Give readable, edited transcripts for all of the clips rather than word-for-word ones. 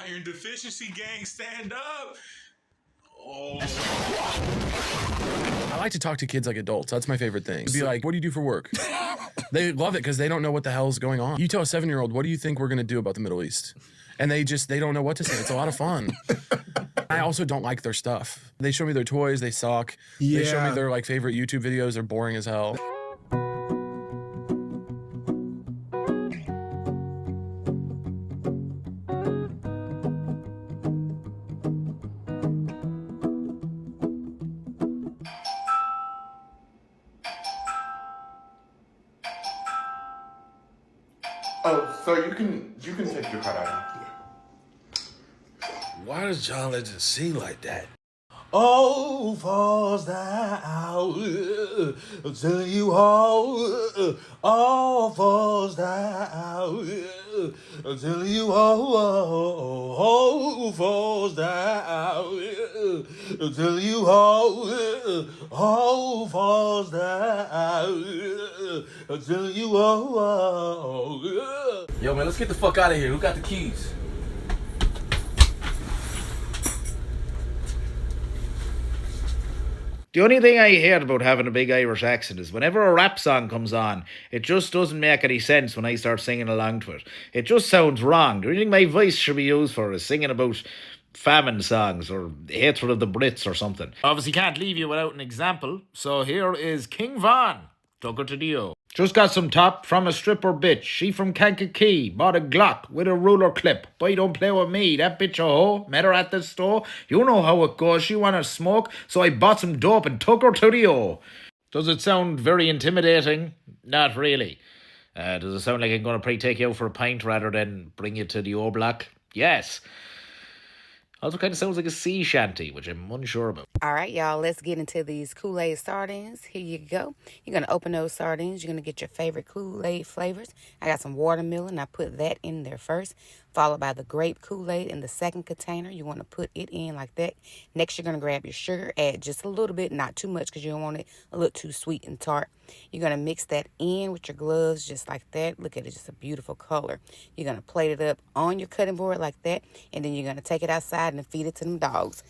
Iron Deficiency Gang, stand up. Oh. I like to talk to kids like adults. That's my favorite thing. Be like, what do you do for work? They love it because they don't know what the hell's going on. You tell a 7-year-old, what do you think we're going to do about the Middle East? And they don't know what to say. It's a lot of fun. I also don't like their stuff. They show me their toys, they suck. Yeah. They show me their like favorite YouTube videos, they're boring as hell. Oh, so you can take your card out. Why does John Legend sing like that? All falls down, I'm telling you all falls down, I'm telling you all falls down, I'm telling you all falls down, I'm telling you all. Yo, man, let's get the fuck out of here. Who got the keys? The only thing I hear about having a big Irish accent is whenever a rap song comes on, it just doesn't make any sense when I start singing along to it. It just sounds wrong. The only thing my voice should be used for is singing about famine songs or hatred of the Brits or something. Obviously can't leave you without an example, so here is King Von, Tucker to Dio. Just got some top from a stripper bitch. She from Kankakee. Bought a Glock with a ruler clip. Boy, don't play with me. That bitch a hoe. Met her at the store. You know how it goes. She wanna smoke. So I bought some dope and took her to the O. Does it sound very intimidating? Not really. Does it sound like I'm gonna probably take you out for a pint rather than bring you to the O block? Yes. Also kind of sounds like a sea shanty, which I'm unsure about. All right, y'all, let's get into these Kool-Aid sardines. Here you go. You're going to open those sardines. You're going to get your favorite Kool-Aid flavors. I got some watermelon. I put that in there first, followed by the grape Kool-Aid in the second container. You want to put it in like that. Next, you're going to grab your sugar, add just a little bit, not too much because you don't want it a little too sweet and tart. You're going to mix that in with your gloves just like that. Look at it, just a beautiful color. You're going to plate it up on your cutting board like that, and then you're going to take it outside and feed it to them dogs.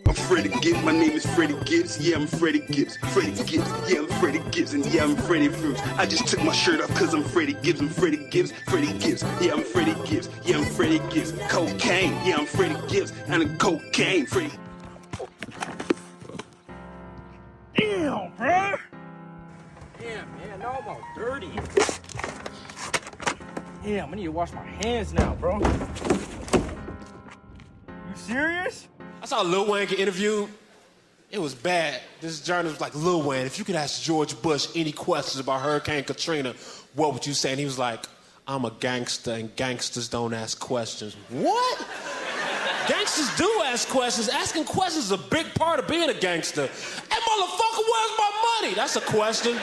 I'm Freddie Gibbs, my name is Freddie Gibbs, yeah I'm Freddie Gibbs, Freddie Gibbs, yeah I'm Freddie Gibbs, and yeah I'm Freddie Fruits. I just took my shirt off cause I'm Freddie Gibbs, I'm Freddie Gibbs, Freddie Gibbs, yeah I'm Freddie Gibbs, yeah I'm Freddie Gibbs, cocaine, yeah I'm Freddie Gibbs, and a cocaine, Freddie. Damn, bro! Damn, man, now I'm all dirty. Damn, I need to wash my hands now, bro. You serious? I saw Lil Wayne get interviewed. It was bad. This journalist was like, Lil Wayne, if you could ask George Bush any questions about Hurricane Katrina, what would you say? And he was like, I'm a gangster and gangsters don't ask questions. What? Gangsters do ask questions. Asking questions is a big part of being a gangster. Hey, motherfucker, where's my money? That's a question.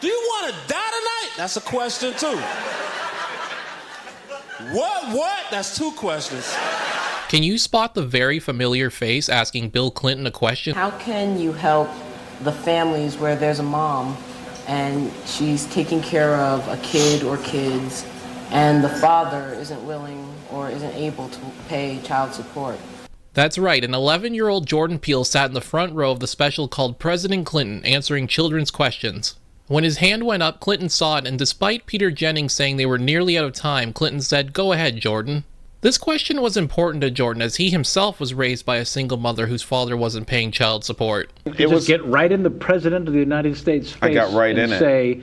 Do you want to die tonight? That's a question, too. What? That's 2 questions. Can you spot the very familiar face asking Bill Clinton a question? How can you help the families where there's a mom and she's taking care of a kid or kids and the father isn't willing or isn't able to pay child support? That's right, an 11-year-old Jordan Peele sat in the front row of the special called President Clinton Answering Children's Questions. When his hand went up, Clinton saw it, and despite Peter Jennings saying they were nearly out of time, Clinton said, "Go ahead, Jordan." This question was important to Jordan as he himself was raised by a single mother whose father wasn't paying child support. It was get right in the President of the United States' face. I got right and in say,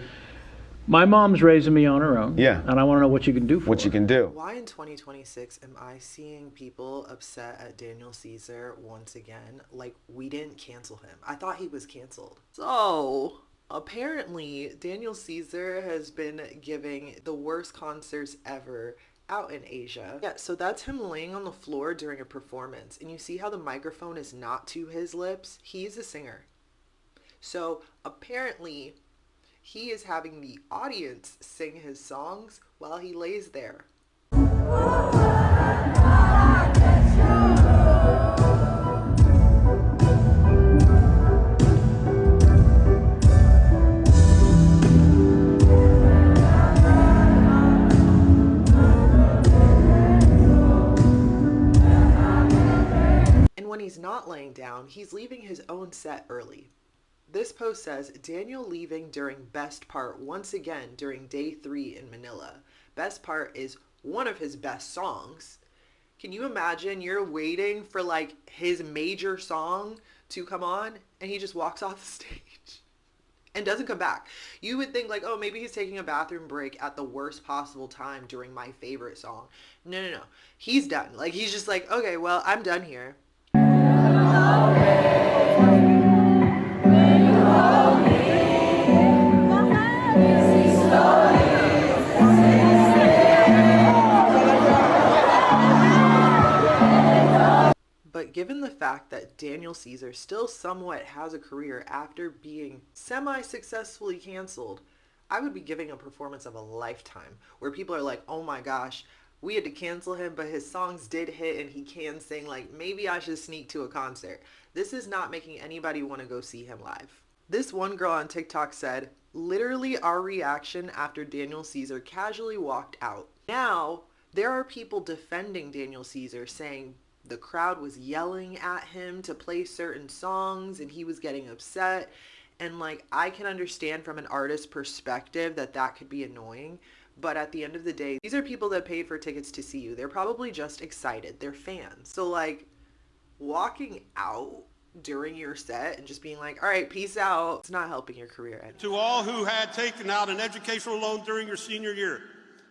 my mom's raising me on her own. Yeah. And I want to know what you can do for what her. you can do. Why in 2026 am I seeing people upset at Daniel Caesar once again? Like, we didn't cancel him. I thought he was canceled. So, apparently, Daniel Caesar has been giving the worst concerts ever out in Asia. Yeah, so that's him laying on the floor during a performance. And you see how the microphone is not to his lips? He's a singer. So, apparently, he is having the audience sing his songs while he lays there. he's not laying down, he's leaving his own set early. This post says, Daniel leaving during best part once again during day 3 in Manila. Best part is one of his best songs. Can you imagine you're waiting for like his major song to come on and he just walks off the stage and doesn't come back? You would think like, oh, maybe he's taking a bathroom break at the worst possible time during my favorite song. No. He's done. Like, he's just like, okay, well, I'm done here. But given the fact that Daniel Caesar still somewhat has a career after being semi-successfully canceled, I would be giving a performance of a lifetime where people are like, oh my gosh, we had to cancel him, but his songs did hit and he can sing. Like, maybe I should sneak to a concert. This is not making anybody want to go see him live. This one girl on TikTok said, literally our reaction after Daniel Caesar casually walked out. Now, there are people defending Daniel Caesar saying the crowd was yelling at him to play certain songs and he was getting upset. And like, I can understand from an artist's perspective that that could be annoying. But at the end of the day, these are people that paid for tickets to see you. They're probably just excited. They're fans. So like, walking out during your set and just being like, all right, peace out, it's not helping your career. To all who had taken out an educational loan during your senior year.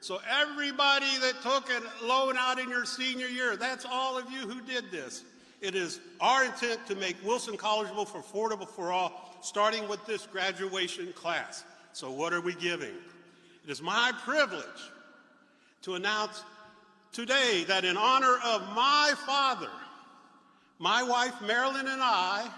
So everybody that took a loan out in your senior year, that's all of you who did this. It is our intent to make Wilson Collegeville affordable for all, starting with this graduation class. So what are we giving? It is my privilege to announce today that in honor of my father, my wife Marilyn and I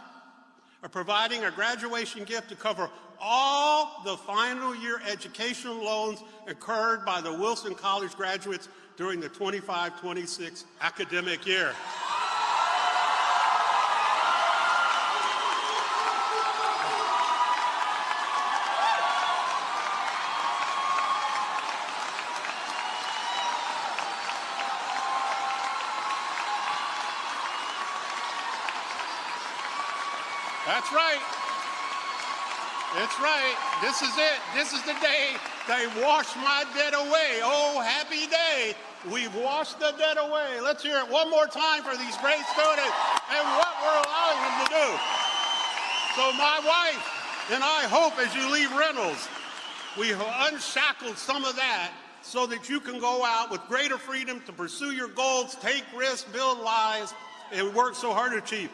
are providing a graduation gift to cover all the final year educational loans incurred by the Wilson College graduates during the 25-26 academic year. That's right. That's right. This is it. This is the day they wash my debt away. Oh, happy day. We've washed the debt away. Let's hear it one more time for these great students and what we're allowing them to do. So my wife and I hope as you leave Reynolds, we have unshackled some of that so that you can go out with greater freedom to pursue your goals, take risks, build lives, and work so hard to achieve.